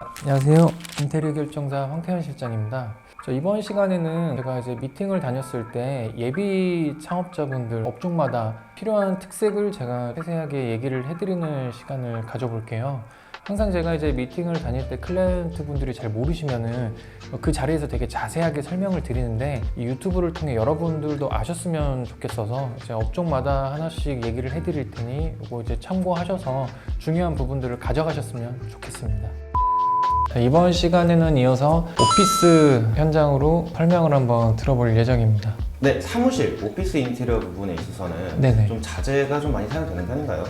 안녕하세요. 인테리어 결정사 황태현 실장입니다. 이번 시간에는 제가 이제 미팅을 다녔을 때 예비 창업자분들 업종마다 필요한 특색을 제가 세세하게 얘기를 해드리는 시간을 가져볼게요. 항상 제가 이제 미팅을 다닐 때 클라이언트 분들이 잘 모르시면은 그 자리에서 되게 자세하게 설명을 드리는데 이 유튜브를 통해 여러분들도 아셨으면 좋겠어서 이제 업종마다 하나씩 얘기를 해드릴 테니 이거 이제 참고하셔서 중요한 부분들을 가져가셨으면 좋겠습니다. 이번 시간에는 이어서 오피스 현장으로 설명을 한번 들어볼 예정입니다. 네, 사무실, 오피스 인테리어 부분에 있어서는 네네. 좀 자재가 좀 많이 사용되는 편인가요?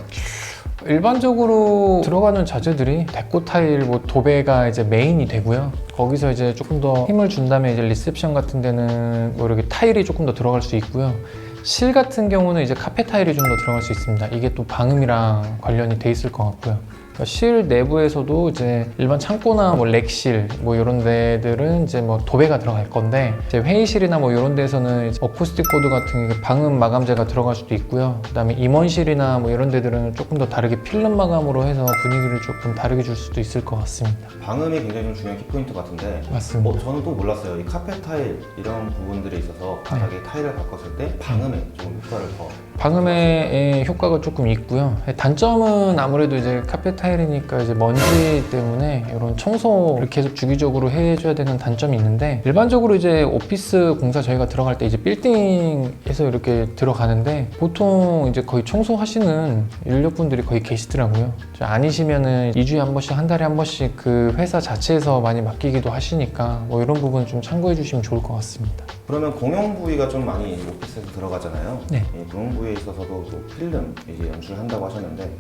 일반적으로 들어가는 자재들이 데코 타일, 도배가 이제 메인이 되고요. 거기서 이제 조금 더 힘을 준 다음에 이제 리셉션 같은 데는 이렇게 타일이 조금 더 들어갈 수 있고요. 실 같은 경우는 이제 카페 타일이 좀 더 들어갈 수 있습니다. 이게 또 방음이랑 관련이 돼 있을 것 같고요. 실 내부에서도 이제 일반 창고나 렉실 이런 데들은 이제 도배가 들어갈 건데 이제 회의실이나 이런 데서는 이제 어쿠스틱 보드 같은 게 방음 마감재가 들어갈 수도 있고요. 그다음에 임원실이나 이런 데들은 조금 더 다르게 필름 마감으로 해서 분위기를 조금 다르게 줄 수도 있을 것 같습니다. 방음이 굉장히 좀 중요한 키포인트 같은데 맞습니다. 저는 또 몰랐어요. 이 카페 타일 이런 부분들에 있어서 바닥에 타일을 바꿨을 때 방음에 좀 효과를 더 방음의 효과가 조금 있고요. 단점은 아무래도 이제 카페 타일이니까 이제 먼지 때문에 이런 청소를 계속 주기적으로 해줘야 되는 단점이 있는데 일반적으로 이제 오피스 공사 저희가 들어갈 때 이제 빌딩에서 이렇게 들어가는데 보통 이제 거의 청소하시는 인력분들이 거의 계시더라고요. 아니시면은 2주에 한 번씩, 한 달에 한 번씩 그 회사 자체에서 많이 맡기기도 하시니까 이런 부분 좀 참고해 주시면 좋을 것 같습니다. 그러면 공용 부위가 좀 많이 오피스에서 들어가잖아요. 네. 이 공용 부위에 있어서도 필름 이제 연출한다고 하셨는데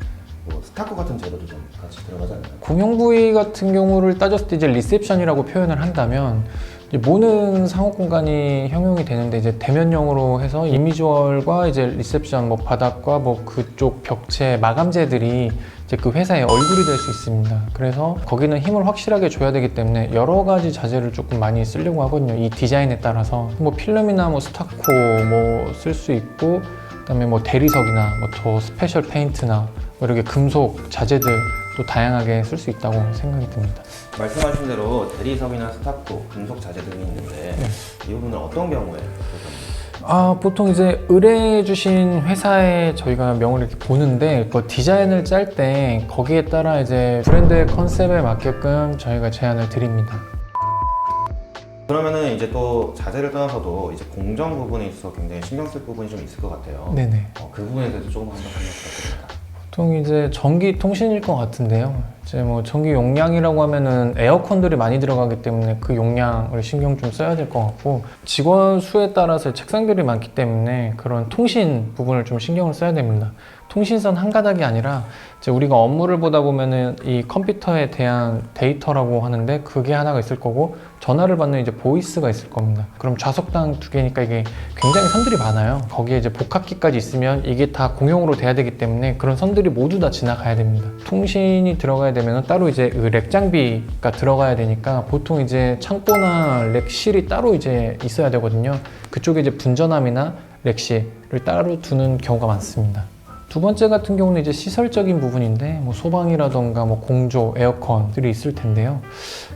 스타코 같은 재료도 좀 같이 들어가잖아요. 공용 부위 같은 경우를 따졌을 때 이제 리셉션이라고 표현을 한다면 이제 모든 상업 공간이 형용이 되는데 이제 대면형으로 해서 이미주얼과 이제 리셉션 바닥과 그쪽 벽체 마감재들이 이제 그 회사의 얼굴이 될 수 있습니다. 그래서 거기는 힘을 확실하게 줘야 되기 때문에 여러 가지 자재를 조금 많이 쓰려고 하거든요. 이 디자인에 따라서 필름이나 스타코 쓸 수 있고 그다음에 대리석이나 더 스페셜 페인트나 이렇게 금속 자재들 또 다양하게 쓸 수 있다고 생각이 듭니다. 말씀하신 대로 대리석이나 스타코, 금속 자재들이 있는데 이 부분은 어떤 경우에 보통 이제 의뢰해 주신 회사에 저희가 명을 이렇게 보는데 그 디자인을 짤 때 거기에 따라 이제 브랜드의 컨셉에 맞게끔 저희가 제안을 드립니다. 그러면은 이제 또 자재를 떠나서도 이제 공정 부분에 있어서 굉장히 신경 쓸 부분이 좀 있을 것 같아요. 네네. 그 부분에 대해서 조금 한번 설명 부탁드립니다. 보통 이제 전기 통신일 것 같은데요. 이제 전기 용량이라고 하면은 에어컨들이 많이 들어가기 때문에 그 용량을 신경 좀 써야 될 것 같고 직원 수에 따라서 책상들이 많기 때문에 그런 통신 부분을 좀 신경을 써야 됩니다. 통신선 한 가닥이 아니라 이제 우리가 업무를 보다 보면은 이 컴퓨터에 대한 데이터라고 하는데 그게 하나가 있을 거고 전화를 받는 이제 보이스가 있을 겁니다. 그럼 좌석당 2개니까 이게 굉장히 선들이 많아요. 거기에 이제 복합기까지 있으면 이게 다 공용으로 돼야 되기 때문에 그런 선들이 모두 다 지나가야 됩니다. 통신이 들어가야 되면 따로 이제 렉 장비가 들어가야 되니까 보통 이제 창고나 렉실이 따로 이제 있어야 되거든요. 그쪽에 이제 분전함이나 렉실을 따로 두는 경우가 많습니다. 두 번째 같은 경우는 이제 시설적인 부분인데 소방이라던가 공조, 에어컨들이 있을 텐데요.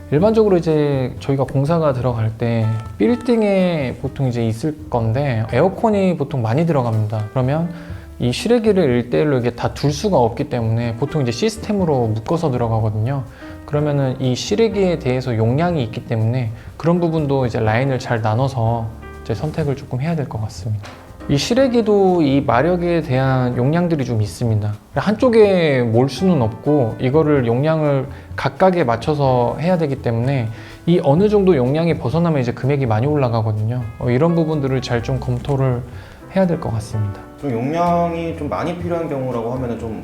일반적으로 이제 저희가 공사가 들어갈 때 빌딩에 보통 이제 있을 건데 에어컨이 보통 많이 들어갑니다. 그러면 이 실외기를 1대1로 이게 다 둘 수가 없기 때문에 보통 이제 시스템으로 묶어서 들어가거든요. 그러면은 이 실외기에 대해서 용량이 있기 때문에 그런 부분도 이제 라인을 잘 나눠서 이제 선택을 조금 해야 될 것 같습니다. 이 실외기도 이 마력에 대한 용량들이 좀 있습니다. 한쪽에 몰 수는 없고 이거를 용량을 각각에 맞춰서 해야 되기 때문에 이 어느 정도 용량이 벗어나면 이제 금액이 많이 올라가거든요. 이런 부분들을 잘 좀 검토를 해야 될 것 같습니다. 좀 용량이 좀 많이 필요한 경우라고 하면은 좀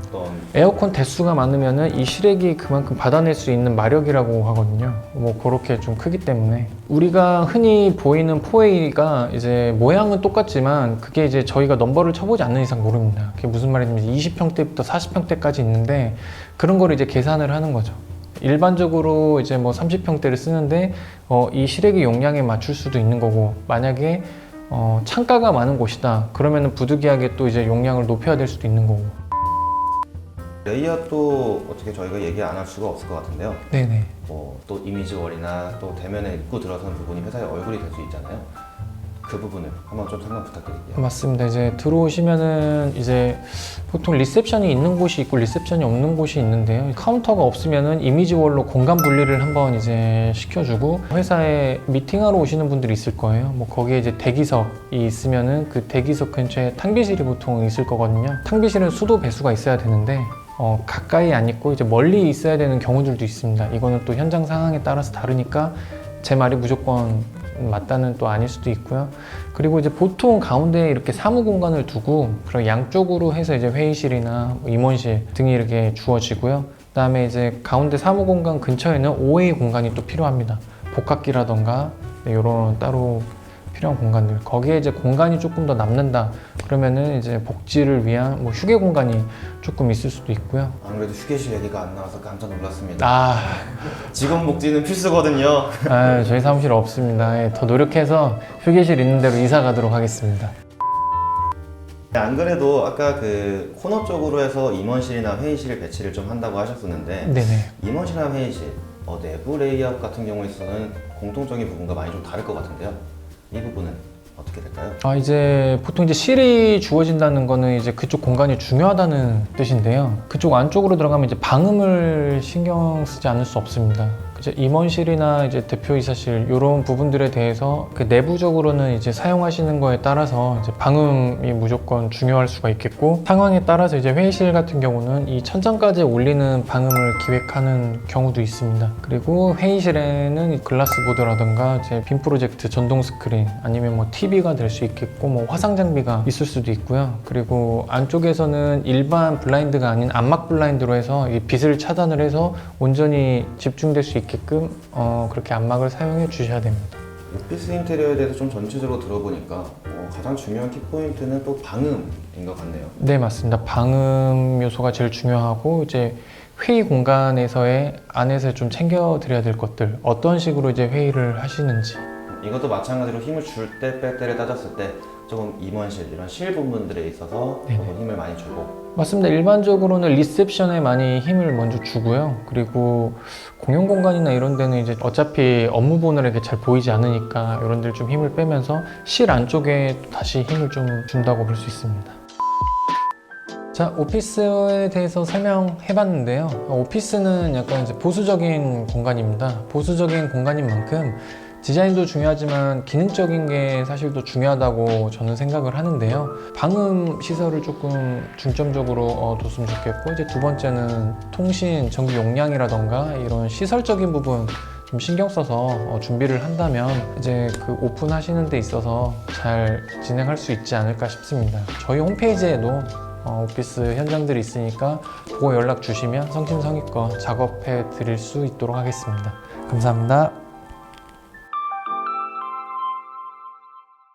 어떤 에어컨 대수가 많으면은 이 실외기 그만큼 받아낼 수 있는 마력이라고 하거든요. 그렇게 좀 크기 때문에 우리가 흔히 보이는 4A가 이제 모양은 똑같지만 그게 이제 저희가 넘버를 쳐보지 않는 이상 모릅니다. 그게 무슨 말이냐면 20평대부터 40평대까지 있는데 그런 거를 이제 계산을 하는 거죠. 일반적으로 이제 30평대를 쓰는데 이 실외기 용량에 맞출 수도 있는 거고 만약에 창가가 많은 곳이다 그러면은 부득이하게 또 이제 용량을 높여야 될 수도 있는 거고. 레이아웃도 어떻게 저희가 얘기 안 할 수가 없을 것 같은데요. 네네. 또 이미지월이나 또 대면에 입고 들어서는 부분이 회사의 얼굴이 될 수 있잖아요. 그 부분을 한번 좀 설명 부탁드릴게요. 맞습니다. 이제 들어오시면은 이제 보통 리셉션이 있는 곳이 있고 리셉션이 없는 곳이 있는데요. 카운터가 없으면은 이미지월로 공간 분리를 한번 이제 시켜주고 회사에 미팅하러 오시는 분들이 있을 거예요. 뭐 거기에 이제 대기석이 있으면은 그 대기석 근처에 탕비실이 보통 있을 거거든요. 탕비실은 수도 배수가 있어야 되는데 가까이 안 있고 이제 멀리 있어야 되는 경우들도 있습니다. 이거는 또 현장 상황에 따라서 다르니까 제 말이 무조건 맞다는 또 아닐 수도 있고요. 그리고 이제 보통 가운데에 이렇게 사무 공간을 두고 그런 양쪽으로 해서 이제 회의실이나 임원실 등이 이렇게 주어지고요. 그다음에 이제 가운데 사무 공간 근처에는 OA 공간이 또 필요합니다. 복합기라던가 이런 따로 필요한 공간들. 거기에 이제 공간이 조금 더 남는다. 그러면은 이제 복지를 위한 뭐 휴게 공간이 조금 있을 수도 있고요. 안 그래도 휴게실 얘기가 안 나와서 깜짝 놀랐습니다. 직원 복지는 필수거든요. 저희 사무실 없습니다. 예, 더 노력해서 휴게실 있는 데로 이사 가도록 하겠습니다. 안 그래도 아까 그 코너 쪽으로 해서 임원실이나 회의실 배치를 좀 한다고 하셨었는데 네네. 임원실이나 회의실, 내부 레이아웃 같은 경우에 있어서는 공통적인 부분과 많이 좀 다를 것 같은데요. 이 부분은 어떻게 될까요? 이제 보통 이제 실이 주어진다는 거는 이제 그쪽 공간이 중요하다는 뜻인데요. 그쪽 안쪽으로 들어가면 이제 방음을 신경 쓰지 않을 수 없습니다. 이제 임원실이나 이제 대표이사실 이런 부분들에 대해서 그 내부적으로는 이제 사용하시는 거에 따라서 이제 방음이 무조건 중요할 수가 있겠고 상황에 따라서 이제 회의실 같은 경우는 이 천장까지 올리는 방음을 기획하는 경우도 있습니다. 그리고 회의실에는 글라스보드라든가 이제 빔 프로젝트 전동 스크린 아니면 뭐 TV가 될 수 있겠고 뭐 화상 장비가 있을 수도 있고요. 그리고 안쪽에서는 일반 블라인드가 아닌 암막 블라인드로 해서 이 빛을 차단을 해서 온전히 집중될 수 있게끔 그렇게 암막을 사용해 주셔야 됩니다. 오피스 인테리어에 대해서 좀 전체적으로 들어보니까 가장 중요한 키포인트는 또 방음인 것 같네요. 네, 맞습니다. 방음 요소가 제일 중요하고 이제 회의 공간에서의 안에서 좀 챙겨 드려야 될 것들 어떤 식으로 이제 회의를 하시는지 이것도 마찬가지로 힘을 줄 때 뺄 때를 따졌을 때 조금 임원실 이런 실 부분들에 있어서 조금 힘을 많이 주고 맞습니다. 일반적으로는 리셉션에 많이 힘을 먼저 주고요. 그리고 공용 공간이나 이런 데는 이제 어차피 업무본을 잘 보이지 않으니까 이런 데를 좀 힘을 빼면서 실 안쪽에 다시 힘을 좀 준다고 볼 수 있습니다. 자, 오피스에 대해서 설명해 봤는데요. 오피스는 약간 이제 보수적인 공간입니다. 보수적인 공간인 만큼 디자인도 중요하지만 기능적인 게 사실 더 중요하다고 저는 생각을 하는데요. 방음 시설을 조금 중점적으로 뒀으면 좋겠고 이제 두 번째는 통신, 전기 용량이라던가 이런 시설적인 부분 좀 신경 써서 준비를 한다면 이제 그 오픈하시는 데 있어서 잘 진행할 수 있지 않을까 싶습니다. 저희 홈페이지에도 오피스 현장들이 있으니까 그거 연락 주시면 성심성의껏 작업해 드릴 수 있도록 하겠습니다. 감사합니다.